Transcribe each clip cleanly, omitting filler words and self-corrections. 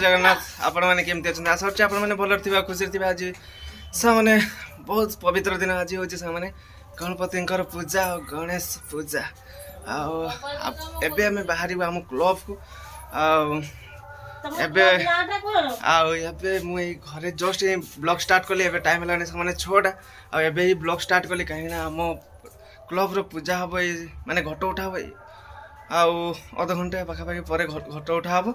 जगन्नाथ आपण मैंने केमती अच्छा आशा करछि आपण मैंने भलर थिबा खुशी थिबा आज सामने बहुत पवित्र दिन आज होछि सामने गणपति पूजा और गणेश पूजा आबे हमें बाहर आम क्लब को मुझे घरे जस्ट ब्लॉग स्टार्ट कली एबे टाइम है सामने 6टा आबे ही ब्लॉग स्टार्ट कली कहीं आम क्लब रो पूजा हम माने घट उठा हम आध घंटे पाखापाखि पर घट उठा हम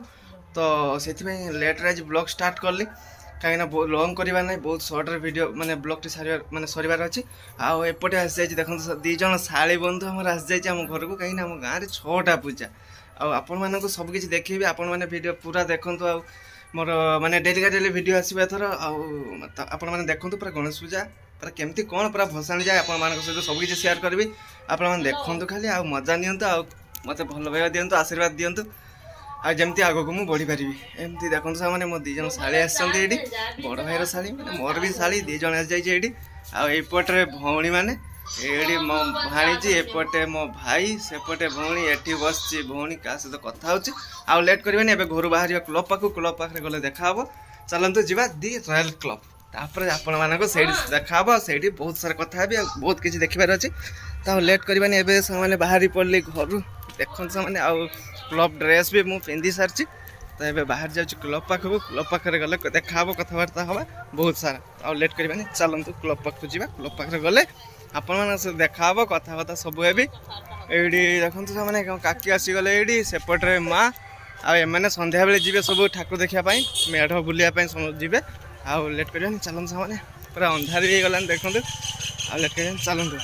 तो से लेट्रे आज ब्लॉग स्टार्ट कली कहीं लंग करवा ना बहुत सर्ट्रे वीडियो माने ब्लॉग माने सर अच्छी आपटे आसी जाइए देखो दीज शाली बंधु आम आसी जाइए आम घर को कहीं आम गाँव में 6टा पूजा आपण मानक सब किसी देखिए आपण मैंने वीडियो पूरा देखूँ मोर माने डेली का डेली वीडियो आसो एथर आपण मैंने देखूँ पूरा गणेश पूजा पूरा केमती कौन पूरा भसाणी जाए आपण मान सहित सब किसी शेयर करी आपण मैंने देखूँ खाली आ मजा नियंतु मत भल पाइबा दिंतु आशीर्वाद दिंतु आमती आग को मुझे बढ़ी पारि एमती देखो सामने मो दीज शाड़ी आसती बड़ भाईर शाड़ी मैंने मोर भी शाड़ी दीज आसी जाइए आईपटे भौणी मैंने ये मो भाणीजी एपटे मो भाई सेपटे भौणी एटी बस भौणी क्या सहित कथा हो लेट करवानी एवं घर बाहर क्लब पाखे गले देखा चलतु जा दि रॉयल क्लब तापर आपण मानक से देखा से बहुत सारा कथा भी बहुत किसी देखार अच्छे तो लेट करवानी एवं से बाहरी पड़े घर देखते से क्लब ड्रेस भी मुझे पिंधि सारी तो ये बाहर जाऊँ क्लब पाखे गले देखा कथबार्ता हवा बहुत सारा आ लेट करवानी चलतु क्लब पाख जा क्लब पाखे गले आपण मान देखा कथबार्ता सब है ये देखते से काकी आसीगले ये सेपटे माँ आने संध्या बेले जी सब ठाकुर देखापी मेढ़ बुलायापी जी आउ लेट करवानी चलतु से पूरा अंधार भी गलानी देखते आ लेट कर चलतु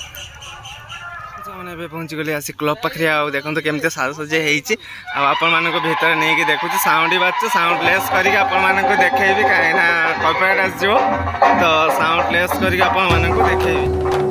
मैंने पहुँची गली आसी क्लब पाखे देखते केमती साजसजी होती आपण मान भर नहीं देखुँ साउंड ही बाजू साउंड लेस कर देखेबी कहीं कॉर्पोरेट आसो तो साउंड लेस कर देखेबी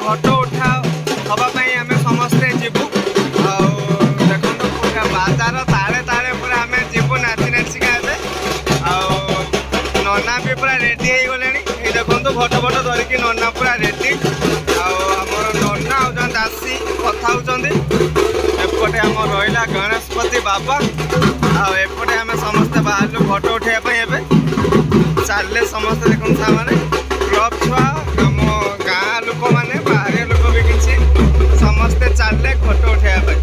घट उठा हवा आम समस्ते जीवु देखो पूरा बाजार ताले ताले पूरा आम जीवु नाची नाचिका नना भी पूरा रेडी हो गले देखो भट भट धरिकी नना पूरा रेडी आमर नना आ दासी कथा होपटे आम रहा गणेशपति बाबा आएपटे आम समस्ते बाहर भट उठाइबे चलले समस्ते देखो सामने क्लब छुआ आम गाँ लोक मैंने बाहर लोक भी किसी समस्ते चलले फोटो उठाइबे।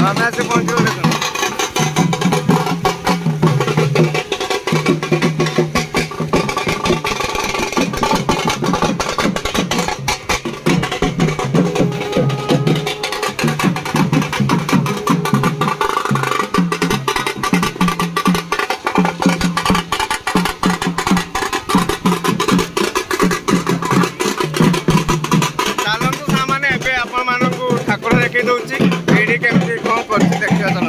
ଆମେ ଆସି ପହଞ୍ଚିବୁ ଦେଖନ୍ତୁ। ଦେଖେଇ ଦଉଛି ଏଇଠି କେମିତି କଣ କରୁଛି ଦେଖିବା ଚାଲ।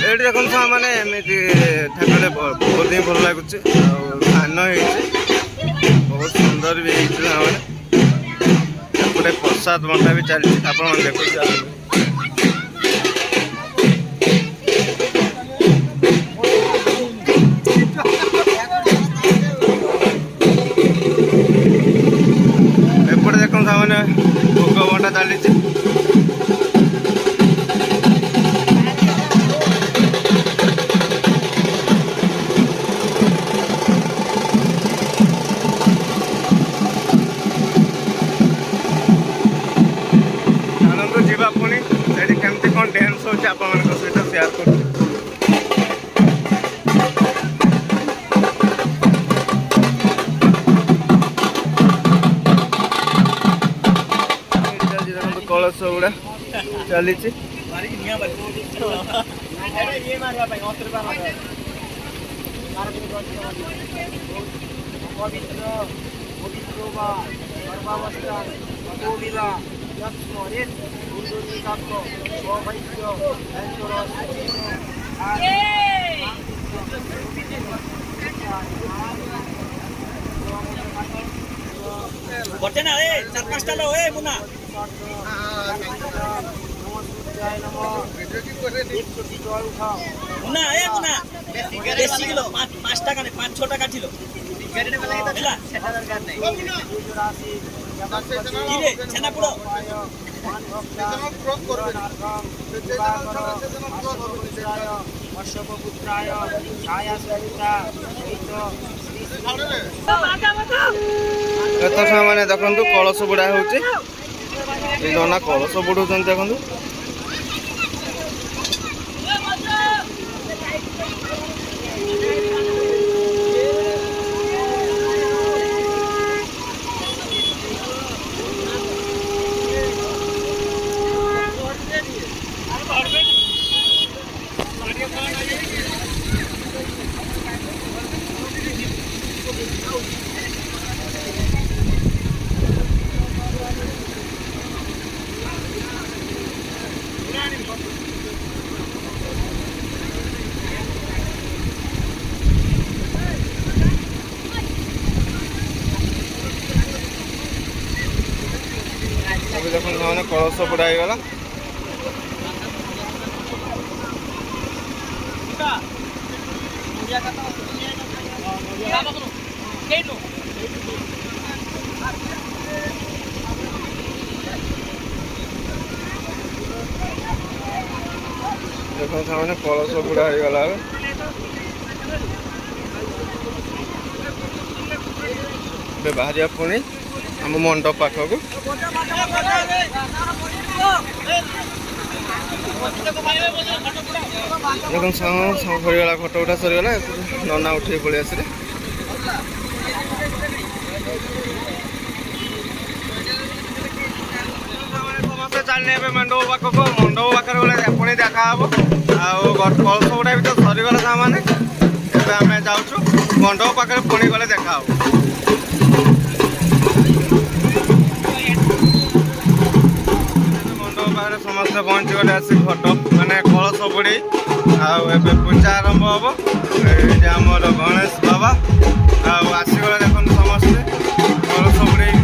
ଏଇଠି ଦେଖନ୍ତୁ ସାଙ୍ଗମାନେ ଏମିତି ଠାକୁରରେ ବହୁତ ହିଁ ଭଲ ଲାଗୁଛି ଆଉ ଧାନ ହେଇଛି ବହୁତ ସୁନ୍ଦର ବି ହେଇଛି ସାଙ୍ଗମାନେ। ଏପଟେ ପ୍ରସାଦ ବଣ୍ଟା ବି ଚାଲିଛି ଆପଣମାନେ ଦେଖୁଛନ୍ତି। ଏପଟେ ଦେଖନ୍ତୁ ସାଙ୍ଗମାନେ ଭୋଗ ବଣ୍ଟା ଚାଲିଛି। ଯିବା ପୁଣି ସେଠି କେମିତି କ'ଣ ଡ୍ୟାନ୍ସ ହେଉଛି ଆପଣମାନଙ୍କ ସହିତ ସେୟାର କରୁଛି। ଦେଖନ୍ତୁ କଳସ ଗୁଡ଼ା ଚାଲିଛି। করতে না রে 4-5টা লো এ মুনা মুনা এ মুনা বেশি কিলো 5 টাকা নে 5-6 টাকা ছিল গাড়িটা বেলা এটা সেটা দরকার নাই কি রে ছানা পুরো সেজন্য ক্রস করবে সেজন্য ক্রস হবে বর্ষপুত্রায় ছায়া সহিতা ଏତ ସାଙ୍ଗମାନେ ଦେଖନ୍ତୁ କଳସ ବୁଡ଼ା ହେଉଛି। ଏ ନନା କଳସ ବୁଡ଼ଉଛନ୍ତି ଦେଖନ୍ତୁ। ଦେଖନ୍ତୁ ସେମାନେ କଳସ ବୁଡ଼ା ହେଇଗଲା। ଦେଖନ୍ତୁ ସେମାନେ କଳସ ବୁଡ଼ା ହେଇଗଲା। ଏବେ ବାହାରିବା ପୁଣି ଆମ ମଣ୍ଡପ ପାଖକୁ। ଦେଖନ୍ତୁ ସରିଗଲା ଫଟୋ ଉଠା ସରିଗଲା। ନନା ଉଠେଇ ପଳେଇ ଆସିଲେ। ସମସ୍ତେ ଚାଲିଲେ ଏବେ ମଣ୍ଡପ ପାଖକୁ। ମଣ୍ଡପ ପାଖରେ ଗଲେ ପୁଣି ଦେଖା ହବ। ଆଉ କଳସ ଗୁଡ଼ା ବି ତ ସରିଗଲା ସାମାନେ। ଏବେ ଆମେ ଯାଉଛୁ ମଣ୍ଡପ ପାଖରେ ପୁଣି ଗଲେ ଦେଖା ହବ। ପାଖରେ ସମସ୍ତେ ପହଞ୍ଚିଗଲେ ଆସି ଫଟୋ ମାନେ କଳସ ବୁଡ଼େଇ। ଆଉ ଏବେ ପୂଜା ଆରମ୍ଭ ହବ। ଏଇଠି ଆମର ଗଣେଶ ବାବା ଆଉ ଆସିଗଲେ ଦେଖନ୍ତୁ ସମସ୍ତେ କଳସ ବୁଡ଼େଇ।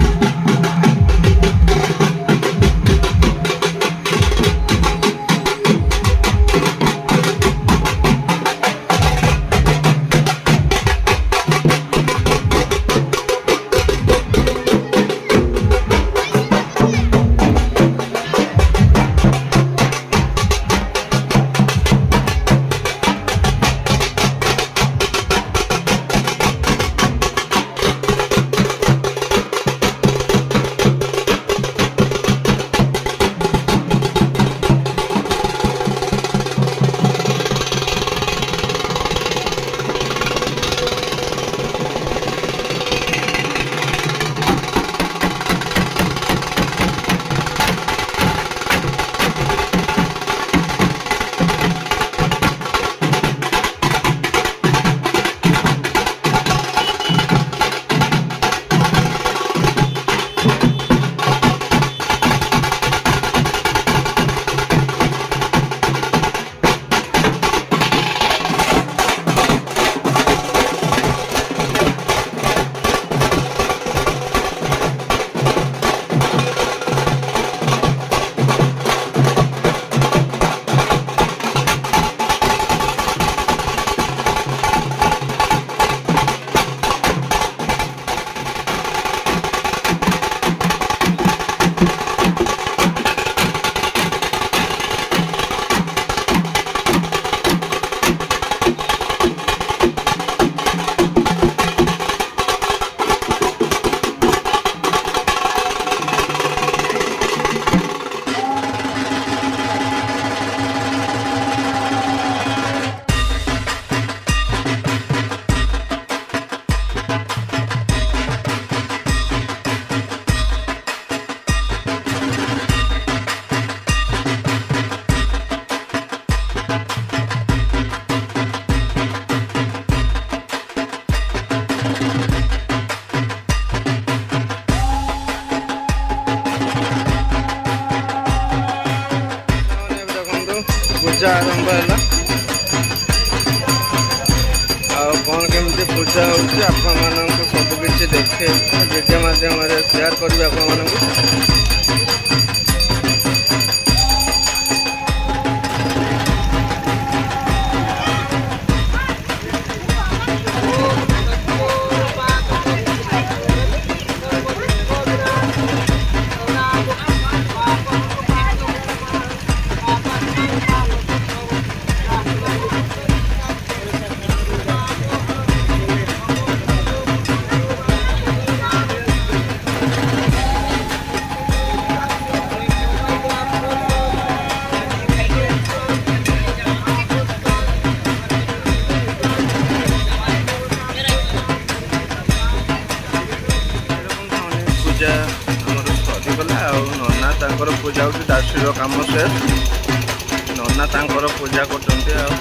ପୂଜା ହେଉଛି ଆପଣମାନଙ୍କୁ ସବୁକିଛି ଦେଖେଇବି ଭିଡ଼ିଓ ମାଧ୍ୟମରେ ସେୟାର କରିବି ଆପଣମାନଙ୍କୁ। ପୂଜା ଆମର ସରିଗଲା ଆଉ ନନା ତାଙ୍କର ପୂଜା ହେଉଛି ଦାସୀର କାମ ଶେଷ। ନନା ତାଙ୍କର ପୂଜା କରୁଛନ୍ତି ଆଉ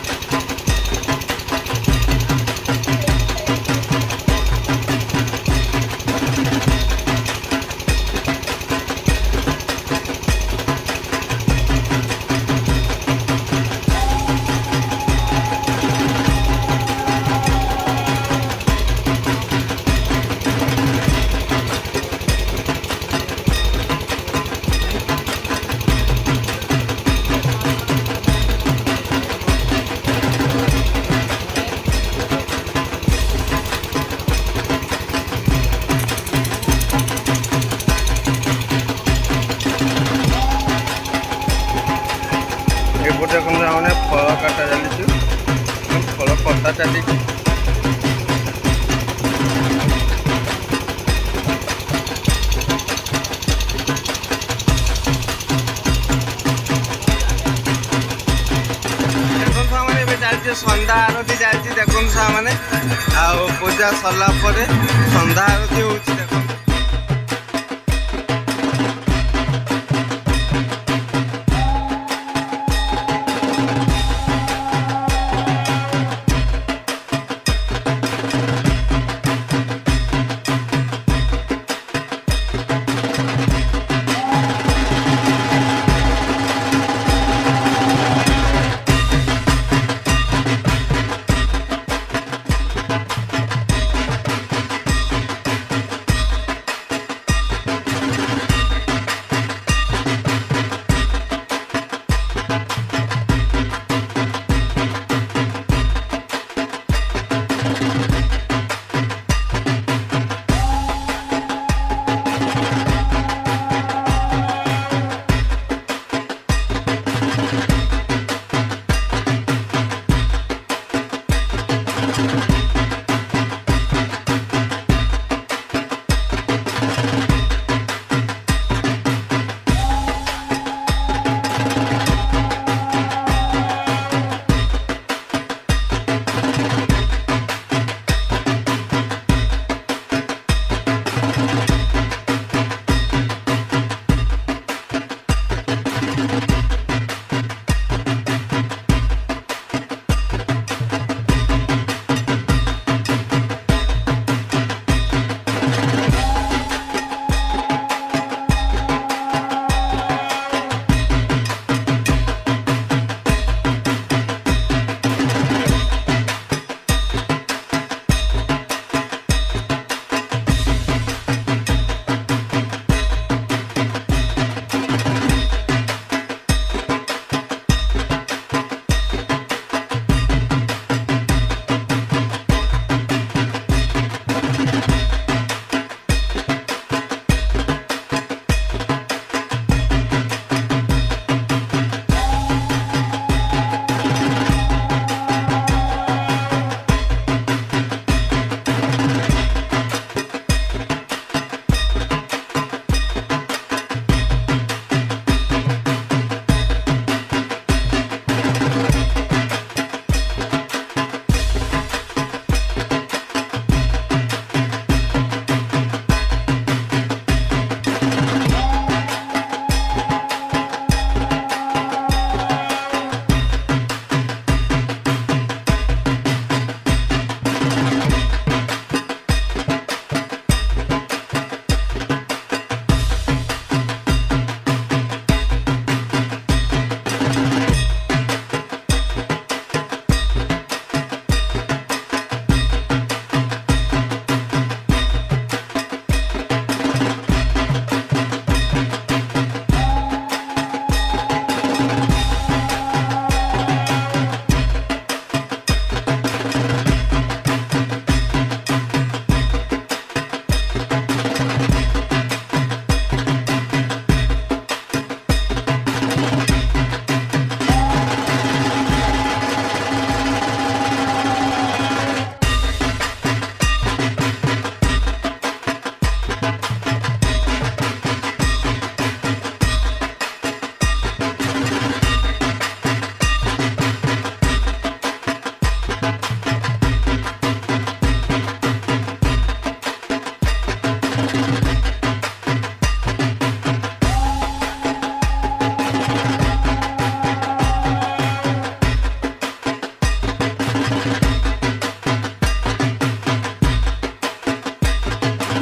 ଏପଟେ ମାନେ ଫଳ କାଟା ଚାଲିଛି, ଫଳ କଟା ଚାଲିଛି। ଦେଖନ୍ତୁ ସାମାନେ ଏବେ ଚାଲିଛି ସନ୍ଧ୍ୟା ଆରତି ଚାଲିଛି। ଦେଖନ୍ତୁ ସାମାନେ ଆଉ ପୂଜା ସରିଲା ପରେ ସନ୍ଧ୍ୟା ଆରତି ହେଉଛି। ଦେଖନ୍ତୁ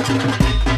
ଥିଲା।